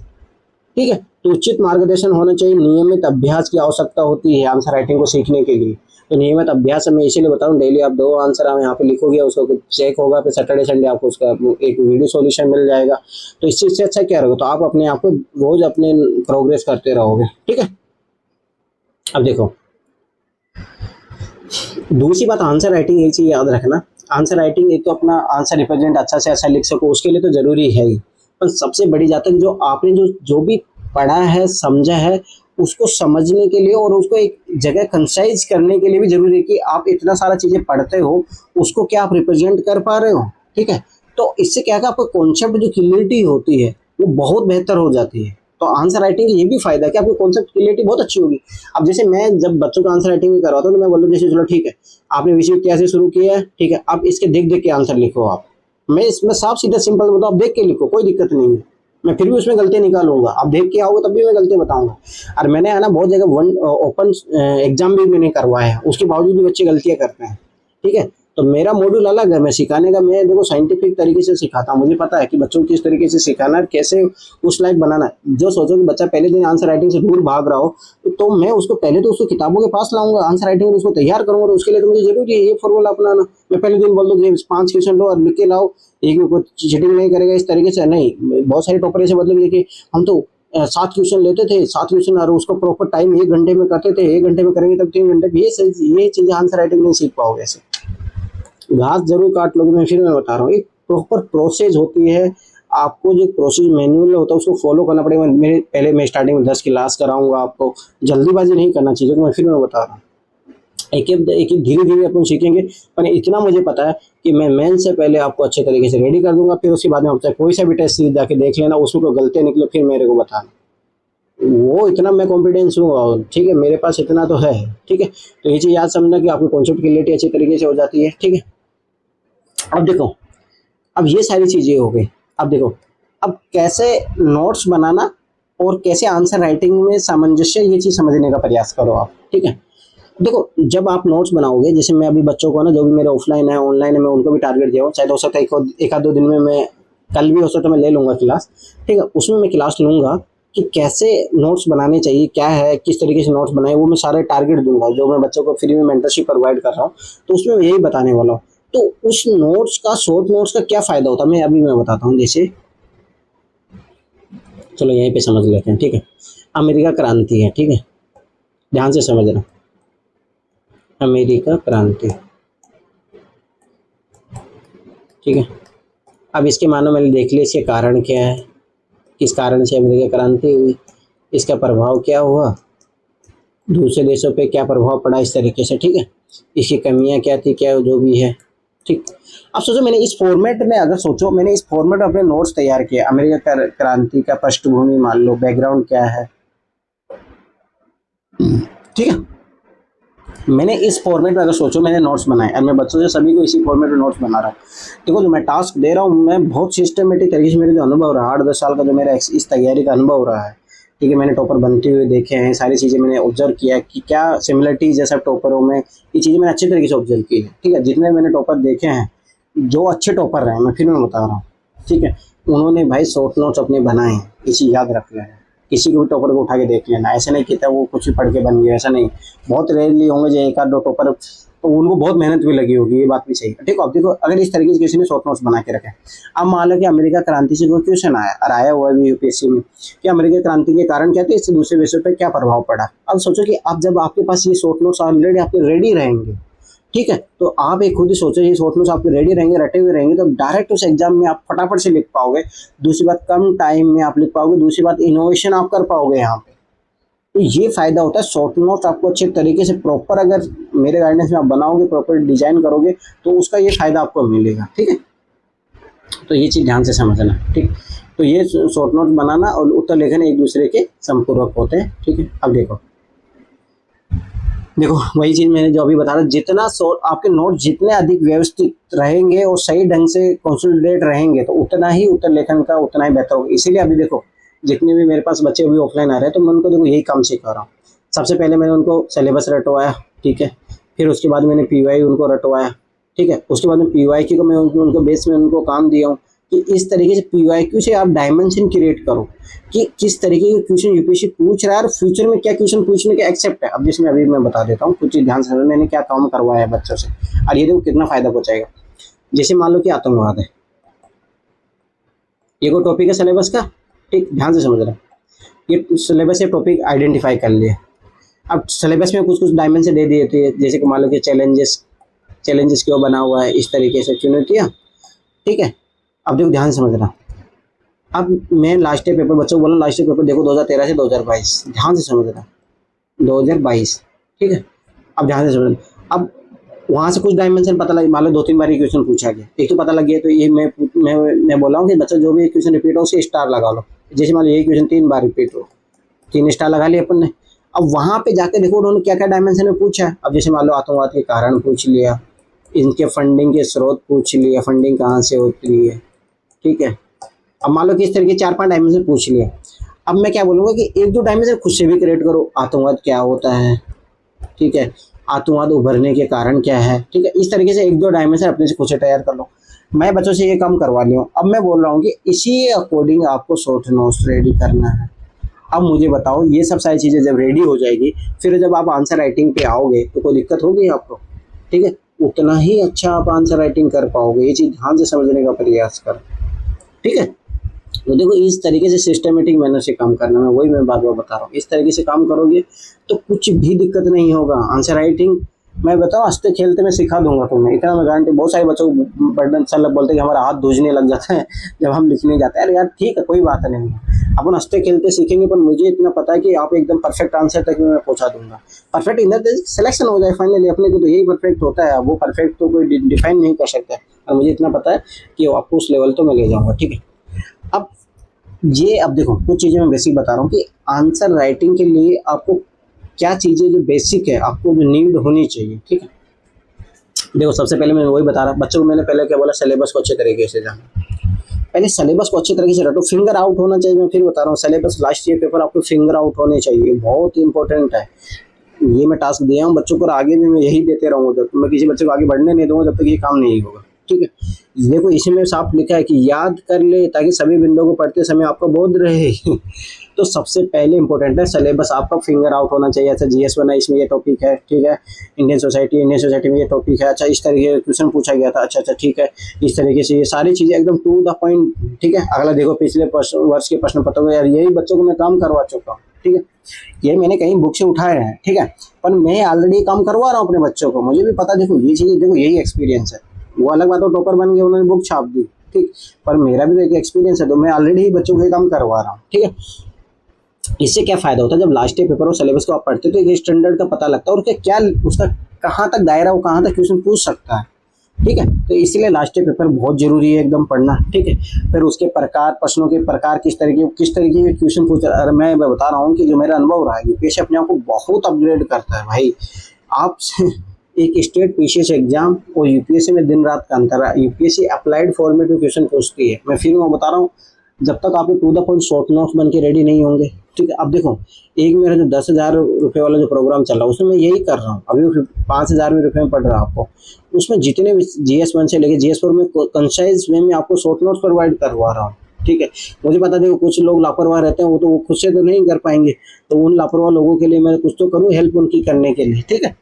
ठीक है। तो उचित मार्गदर्शन होना चाहिए, नियमित अभ्यास की आवश्यकता होती है आंसर राइटिंग को सीखने के लिए। तो नियमित अभ्यास मैं इसीलिए बता रहा हूँ, डेली आप 2 आंसर आप यहाँ पे लिखोगे, उसको चेक होगा, फिर सैटरडे संडे आपको उसका एक वीडियो सॉल्यूशन मिल जाएगा। तो इस चीज़ से अच्छा क्या रहेगा, तो आप अपने आप को रोज अपने प्रोग्रेस करते रहोगे, ठीक है। अब देखो दूसरी बात, आंसर राइटिंग एक चीज़ याद रखना, आंसर राइटिंग एक तो अपना आंसर रिप्रेजेंट अच्छा से अच्छा लिख सको, उसके लिए तो ज़रूरी है ही, पर सबसे बड़ी बात है जो आपने जो भी पढ़ा है समझा है उसको समझने के लिए और उसको एक जगह कंसाइज करने के लिए भी ज़रूरी है कि आप इतना सारा चीज़ें पढ़ते हो उसको क्या आप रिप्रेजेंट कर पा रहे हो, ठीक है। तो इससे क्या है, आपका कॉन्सेप्ट जो क्लियरिटी होती है वो बहुत बेहतर हो जाती है। तो आंसर राइटिंग का ये भी फायदा है कि आपकी कॉन्सेप्ट क्लियरिटी बहुत अच्छी होगी। अब जैसे मैं जब बच्चों का आंसर राइटिंग करवाता हूँ तो मैं बोलूँ जैसे चलो ठीक है, आपने विषय कैसे शुरू किया है, ठीक है, अब इसके देख देख के आंसर लिखो आप। मैं इसमें साफ सीधा सिंपल बताऊँ, आप देख के लिखो, कोई दिक्कत नहीं है, मैं फिर भी उसमें गलतियाँ निकालूंगा, आप देख के आओगे तब भी मैं गलतियाँ बताऊंगा। और मैंने है ना बहुत जगह वन ओपन एग्जाम भी मैंने करवाया है, उसके बावजूद भी बच्चे गलतियाँ करते हैं, ठीक है। तो मेरा मॉड्यूल अलग है, मैं सिखाने का मैं देखो साइंटिफिक तरीके से सिखाता हूँ, मुझे पता है कि बच्चों को किस तरीके से सिखाना है, कैसे उस लायक बनाना है। जो सोचो कि बच्चा पहले दिन आंसर राइटिंग से दूर भाग रहा हो, तो मैं उसको पहले तो उसको किताबों के पास लाऊंगा, आंसर राइटिंग उसको तैयार करूंगा, तो उसके लिए तो मुझे जरूरी है ये फॉर्मूला अपनाना। मैं पहले दिन बोल दूँ 5 क्वेश्चन लो और लिख के लाओ, एक में कोई चीटिंग नहीं करेगा इस तरीके से नहीं। बहुत सारे टॉपर ऐसे मतलब ये कि हम तो 7 क्वेश्चन लेते थे, 7 क्वेश्चन और उसको प्रॉपर टाइम 1 घंटे में करते थे, 1 घंटे में करेंगे तब 3 घंटे, ये चीज़ें आंसर राइटिंग नहीं सीख पाओगे ऐसे। घास जरूर काट लोगे, मैं बता रहा हूँ, एक प्रॉपर प्रोसेस होती है, आपको जो प्रोसेस मैनुअल होता है उसको फॉलो करना पड़ेगा। मेरे पहले मैं स्टार्टिंग में 10 क्लास कराऊंगा आपको, जल्दीबाजी नहीं करना चाहिए, मैं बता रहा हूँ, एक एक धीरे धीरे अपन सीखेंगे। पर इतना मुझे पता है कि मैं मेन से पहले आपको अच्छे तरीके से रेडी कर दूंगा, फिर उसके बाद में आपसे कोई सा भी टेस्ट जाके देख लेना, उसमें कोई गलतियाँ निकले फिर मेरे को बताना, वो इतना मैं कॉन्फिडेंस हूँ, ठीक है, मेरे पास इतना तो है, ठीक है। तो ये चीज़ याद समझना कि आपकी कॉन्सेप्ट क्लियरिटी अच्छी तरीके से हो जाती है, ठीक है। अब देखो, अब ये सारी चीज़ें हो गई, अब देखो अब कैसे नोट्स बनाना और कैसे आंसर राइटिंग में सामंजस्य, ये चीज़ समझने का प्रयास करो आप, ठीक है। देखो जब आप नोट्स बनाओगे, जैसे मैं अभी बच्चों को ना जो भी मेरे ऑफलाइन है ऑनलाइन है मैं उनको भी टारगेट दिया हूँ, शायद हो सकता है एक आध 2 दिन में मैं कल भी हो सकता है मैं ले लूँगा क्लास, ठीक है। उसमें मैं क्लास लूँगा कि कैसे नोट्स बनाने चाहिए, क्या है किस तरीके से नोट्स बनाए, वो मैं सारे टारगेट दूंगा जो मैं बच्चों को फ्री में मेंटरशिप प्रोवाइड कर रहा हूँ, तो उसमें मैं यही बताने वाला हूँ। तो उस नोट्स का, शॉर्ट नोट्स का क्या फ़ायदा होता है मैं बताता हूँ। जैसे चलो यहीं पे समझ लेते हैं, ठीक है। अमेरिका क्रांति है, ठीक है, ध्यान से समझना, अमेरिका क्रांति, ठीक है। अब इसके मानो मैंने देख लिया, इसके कारण क्या है, किस कारण से अमेरिका क्रांति हुई, इसका प्रभाव क्या हुआ, दूसरे देशों पे क्या प्रभाव पड़ा, इस तरीके से, ठीक है। इसकी कमियां क्या थी, क्या जो भी है, ठीक। अब सोचो मैंने इस फॉर्मेट में, अगर सोचो मैंने इस फॉर्मेट में अपने नोट्स तैयार किए, अमेरिका क्रांति का पृष्ठभूमि मान लो, बैकग्राउंड क्या है, ठीक है। मैंने इस फॉर्मेट में अगर सोचो मैंने नोट्स बनाए और मैं बच्चों से सभी को इसी फॉर्मेट में नोट्स बना रहा हूँ, देखो जो मैं टास्क दे रहा हूँ मैं बहुत सिस्टमेटिक तरीके से, मेरे जो अनुभव रहा 8-10 साल का जो मेरा इस तैयारी का अनुभव रहा है, ठीक है, मैंने टॉपर बनते हुए देखे हैं, सारी चीज़ें मैंने ऑब्जर्व किया कि क्या सिमिलरिटी जैसा टॉपरों में, ये चीज़ें मैंने अच्छे तरीके से ऑब्जर्व की है, ठीक है। जितने मैंने टॉपर देखे हैं जो अच्छे टॉपर रहे, मैं बता रहा हूँ, ठीक है, उन्होंने भाई शॉर्ट नोट्स अपने बनाए हैं, ये चीज़ याद रख लेना। किसी को भी टॉपर को उठा के देख लेना, ऐसे नहीं कि वो कुछ भी पढ़ के बन गया, ऐसा नहीं, बहुत रेयरली होंगे जो 1-2 टॉपर, तो उनको बहुत मेहनत भी लगी होगी, ये बात भी सही है, ठीक है। अब देखो अगर इस तरीके से किसी ने शॉर्ट नोट्स बना के रखे, अब मान लो कि अमेरिका क्रांति से कोई क्वेश्चन आया और आया हुआ भी यूपीएससी में कि अमेरिका क्रांति के कारण क्या थे, इससे दूसरे विषयों पर क्या प्रभाव पड़ा। अब सोचो कि अब जब आपके पास ये शॉर्ट नोट्स ऑलरेडी आपके रेडी रहेंगे, ठीक है, तो आप एक खुद ही सोचो ये शॉर्ट नोट्स आपके रेडी रहेंगे, रटे हुए रहेंगे, तो डायरेक्ट उस एग्जाम में आप फटाफट से लिख पाओगे। दूसरी बात कम टाइम में आप लिख पाओगे, दूसरी बात इनोवेशन आप कर पाओगे यहाँ पे। तो ये फायदा होता है शॉर्ट नोट्स आपको अच्छे तरीके से प्रॉपर अगर मेरे गाइडेंस में आप बनाओगे, प्रॉपर डिजाइन करोगे, तो उसका ये फायदा आपको मिलेगा, ठीक है। तो ये चीज़ ध्यान से समझना, ठीक। तो ये शॉर्ट नोट्स बनाना और उत्तर लेखन एक दूसरे के संपूरक होते हैं, ठीक है। अब देखो वही चीज़ मैंने जो अभी बताया, जितना आपके नोट जितने अधिक व्यवस्थित रहेंगे और सही ढंग से कंसोलिडेट रहेंगे, तो उतना ही उत्तर लेखन का उतना ही बेहतर होगा। इसीलिए अभी देखो जितने भी मेरे पास बच्चे अभी ऑफलाइन आ रहे हैं, तो मैं उनको देखो यही काम सिखा रहा हूँ। सबसे पहले मैंने उनको सिलेबस रटवाया, ठीक है, फिर उसके बाद मैंने पीवाई उनको रटवाया, ठीक है, उसके बाद में पीवाई को मैं उनको बेस में उनको काम दिया हूँ, कि इस तरीके से पीवाईक्यू से आप डायमेंशन क्रिएट करो कि किस तरीके के क्वेश्चन यूपीएससी पूछ रहा है और फ्यूचर में क्या क्वेश्चन पूछने के एक्सेप्ट है। अब जिसमें अभी मैं बता देता हूँ कुछ चीज़ ध्यान से समझ, मैंने क्या काम करवाया है बच्चों से और ये देखो कितना फायदा पहुंचाएगा। जैसे मान लो कि आतंकवाद है, ये कोई टॉपिक है सिलेबस का, ठीक, ध्यान से समझ रहा, ये सिलेबस से टॉपिक आइडेंटिफाई कर लिया। अब सिलेबस में कुछ कुछ डायमेंशन दे दिए थे, जैसे कि मान लो कि चैलेंजेस क्यों बना हुआ है, इस तरीके से चुनौतियाँ, ठीक है। अब देखो ध्यान से समझना, अब मैं लास्ट ईयर पेपर बच्चों को बोला, लास्ट ईयर पेपर देखो 2013 से 2022, ध्यान से समझना 2022, ठीक है। अब ध्यान से समझना, अब वहाँ से कुछ डायमेंशन पता लगे, मान लो 2-3 बार क्वेश्चन पूछा गया, एक तो पता लग गया, तो ये मैं बोल रहा हूँ कि बच्चा जो भी क्वेश्चन रिपीट हो उससे स्टार लगा लो। जैसे मान लो ये क्वेश्चन 3 बार रिपीट हो, 3 स्टार लगा लिए अपन ने। अब वहाँ पे जाके देखो उन्होंने क्या क्या डायमेंशन में पूछा है। अब जैसे मान लो आतंकवाद के कारण पूछ लिया, इनके फंडिंग के स्रोत पूछ लिया, फंडिंग कहाँ से होती है, ठीक है। अब मान लो कि इस तरीके 4-5 डायमेंशन पूछ लिया। अब मैं क्या बोलूँगा कि 1-2 डायमेंशन खुद से भी क्रिएट करो, आतंकवाद क्या होता है, ठीक है, आतंकवाद उभरने के कारण क्या है, ठीक है। इस तरीके से 1-2 डायमेंशन अपने से खुद से तैयार कर लो। मैं बच्चों से ये काम करवा लिया हूँ। अब मैं बोल रहा हूँ कि इसी अकॉर्डिंग आपको शॉर्ट नोट्स रेडी करना है। अब मुझे बताओ, ये सब सारी चीज़ें जब रेडी हो जाएगी, फिर जब आप आंसर राइटिंग पे आओगे तो कोई दिक्कत होगी आपको, ठीक है। उतना ही अच्छा आप आंसर राइटिंग कर पाओगे। ये चीज़ ध्यान से समझने का प्रयास करो, ठीक है। तो देखो इस तरीके से सिस्टमेटिक मैनर से काम करना, मैं वही मैं बात बता रहा हूँ। इस तरीके से काम करोगे तो कुछ भी दिक्कत नहीं होगा। आंसर राइटिंग मैं बताऊँ हंसते खेलते मैं सिखा दूंगा तुम्हें, इतना मैं गारंटी। बहुत सारे बच्चों को बर्डन सर बोलते हैं कि हमारा हाथ धूजने लग जाता है जब हम लिखने जाते हैं। अरे यार ठीक है, कोई बात नहीं है, अपन हंसते खेलते सीखेंगे। पर मुझे इतना पता है कि आप एकदम परफेक्ट आंसर तक मैं पहुंचा दूंगा। परफेक्ट इन द सिलेक्शन हो जाए फाइनली, अपने को तो यही परफेक्ट होता है। वो परफेक्ट तो कोई डिफाइन नहीं कर सकता है, और मुझे इतना पता है कि आपको उस लेवल तो मैं ले जाऊँगा, ठीक है। अब अब देखो कुछ चीज़ें मैं बेसिक बता रहा हूँ कि आंसर राइटिंग के लिए आपको क्या चीज़ें जो बेसिक है, आपको जो नीड होनी चाहिए, ठीक है। देखो सबसे पहले मैं वही बता रहा बच्चों को, मैंने पहले क्या बोला, सिलेबस को अच्छे तरीके से जाना। पहले सिलेबस को अच्छे तरीके से रटो, फिंगर आउट होना चाहिए। मैं फिर बता रहा हूँ, सिलेबस लास्ट ईयर पेपर आपको फिंगर आउट होने चाहिए, बहुत इंपॉर्टेंट है। ये मैं टास्क दिया हूँ बच्चों को, आगे भी मैं यही देते रहूँगा। जब मैं किसी बच्चे को आगे बढ़ने नहीं दूंगा जब तक ये काम नहीं होगा, ठीक है। देखो इसमें साफ लिखा है कि याद कर ले ताकि सभी बिंदुओं को पढ़ते समय आपको बोध रहे तो सबसे पहले इंपॉर्टेंट है सिलेबस आपका फिंगर आउट होना चाहिए। अच्छा जीएस बना, इसमें ये टॉपिक है, ठीक है। इंडियन सोसाइटी में ये टॉपिक है, अच्छा इस तरीके का क्वेश्चन पूछा गया था, अच्छा ठीक है। इस तरीके से ये सारी चीज़ें एकदम टू द पॉइंट, ठीक है। अगला देखो पिछले वर्ष के प्रश्न पत्रों में, यार यही बच्चों को मैं काम करवा चुका हूँ, ठीक है। ये मैंने कहीं बुक से उठाए हैं, ठीक है, पर मैं ऑलरेडी काम करवा रहा हूँ अपने बच्चों को, मुझे भी पता। देखो ये चीज़ें, देखो यही एक्सपीरियंस है। वो अलग बात हो टॉपर बन गए, उन्होंने बुक छाप दी, ठीक, पर मेरा भी तो एक एक्सपीरियंस है, तो मैं ऑलरेडी ही बच्चों को ये काम करवा रहा हूँ, ठीक है। इससे क्या फ़ायदा होता है, जब लास्ट ईयर पेपर और सिलेबस को आप पढ़ते हो तो एक स्टैंडर्ड का पता लगता है और उसका कहाँ तक दायरा हो, कहाँ तक क्वेश्चन पूछ सकता है, ठीक है। तो इसलिए लास्ट ईयर पेपर बहुत जरूरी है एकदम पढ़ना, ठीक है। फिर उसके प्रकार, प्रश्नों के प्रकार, किस तरीके के क्वेश्चन पूछ रहा है। मैं बता रहा हूँ कि जो मेरा अनुभव रहा है, यूपीएससी अपने आप को बहुत अपग्रेड करता है भाई। आप एक स्टेट पीसीएस एग्जाम और यूपीएससी में दिन रात का अंतर है। यूपीएससी अप्लाइड फॉर्मेट में क्वेश्चन पूछती है। मैं फिर मैं बता रहा हूँ, जब तक आप to the point short notes बन के रेडी नहीं होंगे, ठीक है। अब देखो एक मेरा जो 10,000 रुपये वाला जो प्रोग्राम चल रहा है उसमें मैं यही कर रहा हूँ। अभी 5,000 रुपये में पढ़ रहा हूँ आपको, उसमें जितने भी GS1 से लेके GS4 में कंसाइज वे में आपको शॉर्ट नोट्स प्रोवाइड करवा रहा हूँ, ठीक है। मुझे पता, देखो कुछ लोग लापरवाह रहते हैं, वो खुद से तो नहीं कर पाएंगे, तो उन लापरवाह लोगों के लिए मैं कुछ तो करूँ हेल्प उनकी करने के लिए, ठीक है।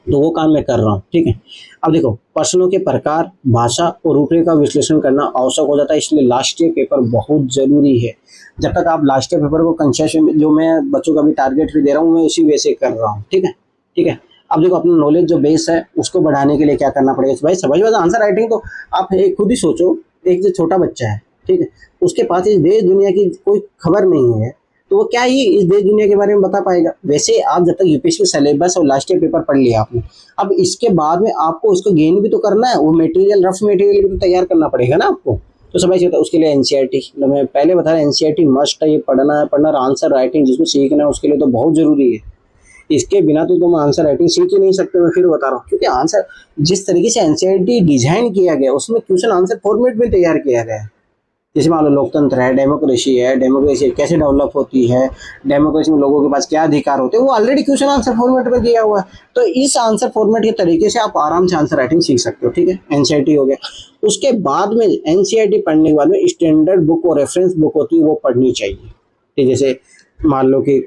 तो वो काम मैं कर रहा हूँ, ठीक है। अब देखो प्रश्नों के प्रकार, भाषा और रूपरेखा का विश्लेषण करना आवश्यक हो जाता है, इसलिए लास्ट ईयर पेपर बहुत जरूरी है। जब तक आप लास्ट ईयर पेपर को कंसेशन में, जो मैं बच्चों का भी टारगेट भी दे रहा हूँ, मैं उसी वे से कर रहा हूँ, ठीक है, ठीक है। अब देखो अपना नॉलेज जो बेस है उसको बढ़ाने के लिए क्या करना पड़ेगा भाई, समझ में आंसर राइटिंग। तो आप एक खुद ही सोचो, एक जो छोटा बच्चा है, ठीक है, उसके पास इस देश दुनिया की कोई खबर नहीं है, तो वो क्या ही इस देश दुनिया के बारे में बता पाएगा। वैसे आप जब तक यूपीएससी सिलेबस और लास्ट ईयर पेपर पढ़ लिया आपने, अब इसके बाद में आपको उसको गेन भी तो करना है, वो मटेरियल, रफ मटेरियल भी तो तैयार करना पड़ेगा ना आपको। तो समझ होता है उसके लिए एनसीईआरटी, मैं पहले बता रहा एनसीईआरटी मस्ट है, ये पढ़ना है। और आंसर राइटिंग जिसको सीखना है उसके लिए तो बहुत जरूरी है। इसके बिना तो तुम आंसर राइटिंग सीख ही नहीं सकते। मैं फिर बता रहा हूँ, क्योंकि आंसर जिस तरीके से एनसीईआरटी डिजाइन किया गया उसमें क्वेश्चन आंसर फॉर्मेट में तैयार किया गया है, जैसे मान लो लोकतंत्र है, डेमोक्रेसी कैसे डेवलप होती है, डेमोक्रेसी में लोगों के पास क्या अधिकार होते हैं, वो ऑलरेडी क्वेश्चन आंसर फॉर्मेट में दिया हुआ है। तो इस आंसर फॉर्मेट के तरीके से आप आराम से आंसर राइटिंग सीख सकते हो, ठीक है। एनसीईआरटी हो गया। उसके बाद में एनसीईआरटी पढ़ने के बाद में स्टैंडर्ड बुक और रेफरेंस बुक होती है वो पढ़नी चाहिए, ठीक है। जैसे मान लो कि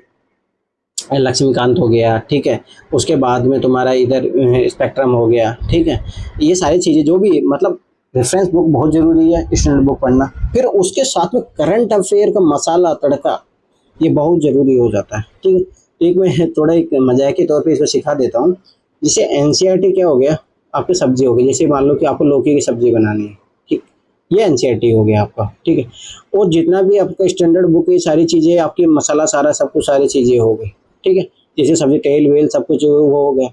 लक्ष्मीकांत हो गया, ठीक है। उसके बाद में तुम्हारा इधर स्पेक्ट्रम हो गया, ठीक है। ये सारी चीज़ें जो भी मतलब रेफरेंस बुक बहुत ज़रूरी है, स्टैंडर्ड बुक पढ़ना। फिर उसके साथ में करंट अफेयर का मसाला तड़का ये बहुत ज़रूरी हो जाता है, ठीक है। एक मैं थोड़ा एक मजाक के तौर पे इसको सिखा देता हूँ। जैसे एनसीईआरटी क्या हो गया, आपकी सब्जी हो गई। जैसे मान लो कि आपको लौकी की सब्जी बनानी है, ठीक, ये एनसीईआरटी हो गया आपका, ठीक है। और जितना भी आपका स्टैंडर्ड बुक है सारी चीज़ें आपकी मसाला सारा सब कुछ सारी चीज़ें हो गई, ठीक है। जैसे सब्जी टेल वेल सब कुछ वो हो गया।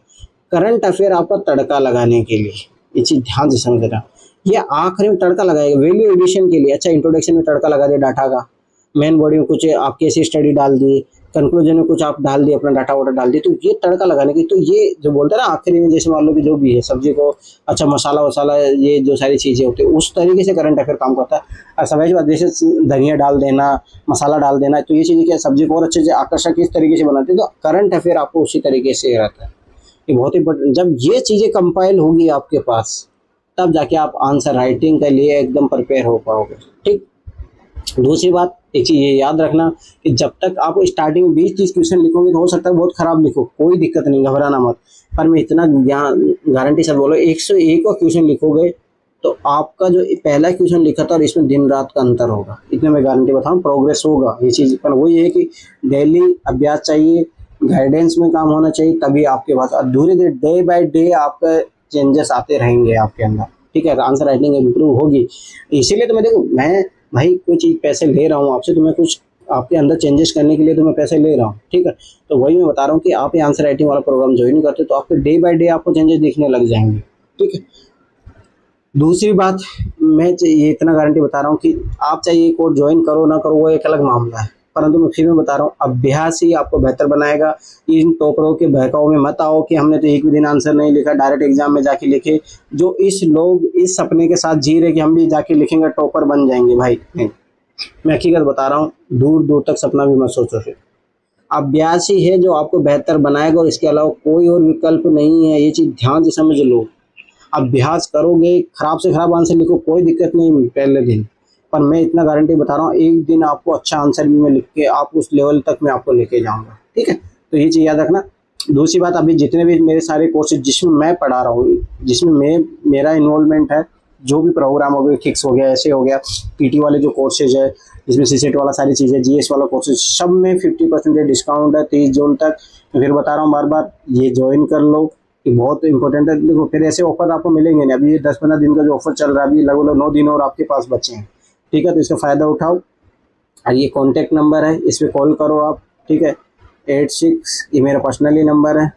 करंट अफेयर आपका तड़का लगाने के लिए ये चीज़ ध्यान से समझना। ये आखिरी में तड़का लगाएगा वैल्यू एडिशन के लिए। अच्छा, इंट्रोडक्शन में तड़का लगा दिया डाटा का, मेन बॉडी में कुछ आप केस स्टडी डाल दी, कंक्लूजन में कुछ आप डाल दिए, अपना डाटा वाटा डाल दिए, तो ये तड़का लगाने की। तो ये जो बोलते हैं ना आखिरी में, जैसे मान लो कि जो भी है सब्जी को अच्छा मसाला वसाला ये जो सारी चीज़ें होती है उस तरीके से करंट अफेयर काम करता है। और समझ बात, जैसे धनिया डाल देना, मसाला डाल देना, तो ये चीज़ें क्या सब्जी को और अच्छे से आकर्षक इस तरीके से बनाती है। तो करंट अफेयर आपको उसी तरीके से रहता है। ये बहुत इंपॉर्टेंट। जब ये चीज़ें कंपाइल होगी आपके पास तब जाके आप आंसर राइटिंग के लिए एकदम प्रिपेयर हो पाओगे, ठीक। दूसरी बात, एक चीज़ ये याद रखना कि जब तक आप स्टार्टिंग में 20-30 क्वेश्चन लिखोगे तो हो सकता है बहुत ख़राब लिखो, कोई दिक्कत नहीं, घबराना मत। पर मैं इतना गारंटी से बोलो 101 क्वेश्चन लिखोगे तो आपका जो पहला क्वेश्चन लिखा था और इसमें दिन रात का अंतर होगा, इतने मैं गारंटी बताऊँ। प्रोग्रेस होगा ये चीज़, पर वही है कि डेली अभ्यास चाहिए, गाइडेंस में काम होना चाहिए, तभी आपके पास और धीरे धीरे डे बाय डे आपका चेंजेस आते रहेंगे आपके अंदर, ठीक है। आंसर राइटिंग इम्प्रूव होगी। इसीलिए तो मैं देखो, मैं भाई कोई चीज़ पैसे ले रहा हूँ आपसे, तो मैं कुछ आपके अंदर चेंजेस करने के लिए तो मैं पैसे ले रहा हूँ, ठीक है। तो वही मैं बता रहा हूँ कि आप ये आंसर राइटिंग वाला प्रोग्राम ज्वाइन करते तो आपके डे बाय डे आपको चेंजेस दिखने लग जाएंगे, ठीक है। दूसरी बात, मैं ये इतना गारंटी बता रहा हूँ कि आप चाहिए कोर्स ज्वाइन करो ना करो वो एक अलग मामला है, परंतु मैं फिर मैं बता रहा हूँ अभ्यास ही आपको बेहतर बनाएगा। इन टॉपरों के बहकाव में मत आओ कि हमने तो एक भी दिन आंसर नहीं लिखा, डायरेक्ट एग्जाम में जाके लिखे। जो इस लोग इस सपने के साथ जी रहे कि हम भी जाके लिखेंगे टॉपर बन जाएंगे, भाई नहीं। मैं हकीकत बता रहा हूँ, दूर दूर तक सपना भी मत सोचो। फिर अभ्यास ही है जो आपको बेहतर बनाएगा और इसके अलावा कोई और विकल्प नहीं है। ये चीज़ ध्यान से समझ लो। अभ्यास करोगे, खराब से खराब आंसर लिखो, कोई दिक्कत नहीं पहले दिन, पर मैं इतना गारंटी बता रहा हूँ एक दिन आपको अच्छा आंसर भी मैं लिख के आप उस लेवल तक मैं आपको लेके जाऊँगा, ठीक है। तो ये चीज़ याद रखना। दूसरी बात, अभी जितने भी मेरे सारे कोर्सेज जिसमें मैं पढ़ा रहा हूँ, जिसमें मेरा इन्वॉल्वमेंट है, जो भी प्रोग्राम हो गया, फिक्स हो गया, ऐसे हो गया, पीटी वाले जो कोर्सेज है, जिसमें सीसेट वाला सारी चीज़ें, जीएस वाला कोर्सेज, सब में 50% डिस्काउंट है 30 जून तक। मैं फिर बता रहा हूँ बार बार, ये ज्वाइन कर लो, ये बहुत इंपॉर्टेंट है। देखो फिर ऐसे ऑफर आपको मिलेंगे नहीं। अभी ये 10-15 दिन का जो ऑफर चल रहा है, अभी लगभग 9 दिन और आपके पास बचे हैं, ठीक है। तो इसका फ़ायदा उठाओ। और ये कॉन्टैक्ट नंबर है, इस पर कॉल करो आप, ठीक है। 86, ये मेरा पर्सनली नंबर है,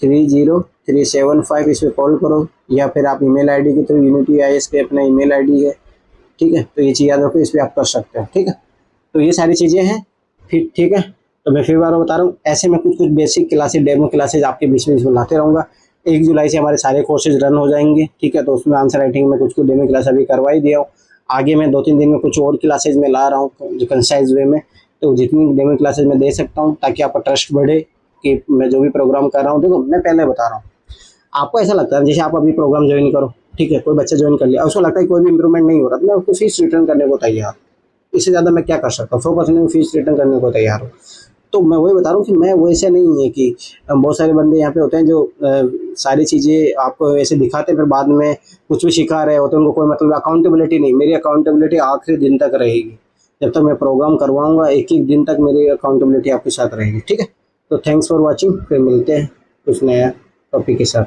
30375, इस पर कॉल करो, या फिर आप ईमेल आईडी के थ्रू UnityIS के अपना ईमेल आईडी है, ठीक है। तो ये चीज़ याद रखो, इस पर आप कर सकते हो, ठीक है। तो ये सारी चीज़ें हैं फिर, ठीक है। तो मैं फिर बार बता रहा हूँ, ऐसे में कुछ कुछ बेसिक क्लासेज, डेमो क्लासेज आपके बीच में इसमें लाते रहूँगा। 1 जुलाई से हमारे सारे कोर्सेज रन हो जाएंगे, ठीक है। तो उसमें आंसर राइटिंग में कुछ कुछ डेमो क्लास अभी करवा ही दिया हूँ। आगे मैं 2-3 दिन में कुछ और क्लासेज में ला रहा हूँ जो कंसाइज वे में। तो जितनी डेमो क्लासेज मैं दे सकता हूँ ताकि आपका ट्रस्ट बढ़े कि मैं जो भी प्रोग्राम कर रहा हूँ। देखो मैं पहले बता रहा हूँ, आपको ऐसा लगता है जैसे आप अभी प्रोग्राम ज्वाइन करो, ठीक है, कोई बच्चा ज्वाइन कर लिया, उसको लगता है कोई भी इंप्रूवमेंट नहीं हो रहा, तो मैं उसको फीस रिटर्न करने को तैयार। इससे ज़्यादा मैं क्या कर सकता हूँ, 100% में फीस रिटर्न करने को तैयार हूँ। तो मैं वही बता रहा हूँ कि मैं वैसे नहीं है कि बहुत सारे बंदे यहाँ पे होते हैं जो सारी चीज़ें आपको ऐसे दिखाते हैं, फिर बाद में कुछ भी सिखा रहे होते हैं, उनको कोई मतलब अकाउंटेबिलिटी नहीं। मेरी अकाउंटेबिलिटी आखिरी दिन तक रहेगी, जब तक मैं प्रोग्राम करवाऊँगा 1-1 दिन तक मेरी अकाउंटेबिलिटी आपके साथ रहेगी, ठीक है। तो थैंक्स फॉर वॉचिंग, फिर मिलते हैं कुछ नया टॉपिक के साथ।